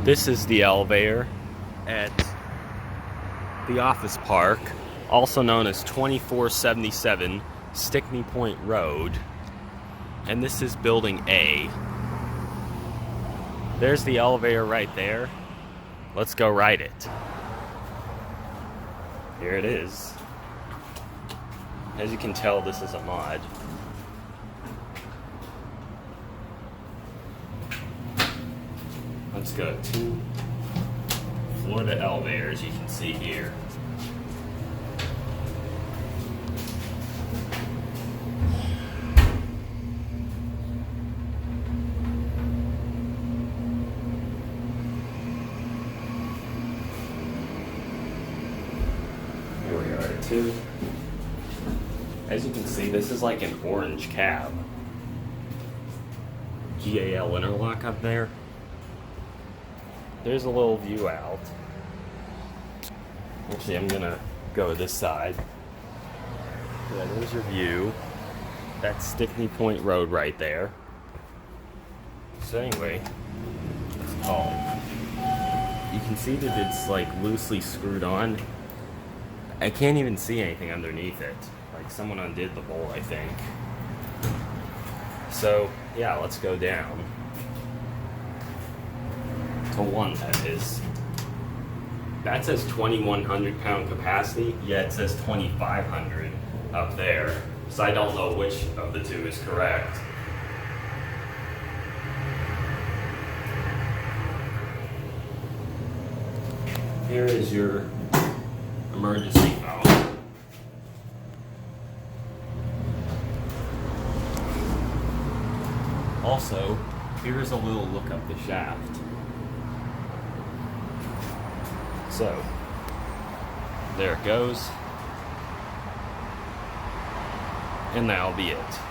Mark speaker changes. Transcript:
Speaker 1: This is the elevator at the office park, also known as 2477 Stickney Point Road. And this is building A. There's the elevator right there. Let's go ride it. Here it is. As you can tell, this is a mod. Let's go to Florida elevator, as you can see here. Here we are at 2. As you can see, this is like an orange cab. GAL interlock up there. There's a little view out. Actually, I'm gonna go this side. Yeah, there's your view. That's Stickney Point Road right there. So anyway, it's called. You can see that it's like loosely screwed on. I can't even see anything underneath it. Like someone undid the bolt, I think. So yeah, let's go down. To 1, that is. That says 2,100 pound capacity, yet it says 2,500 up there. So I don't know which of the two is correct. Here is your emergency phone. Also, here's a little look up the shaft. So, there it goes. And that'll be it.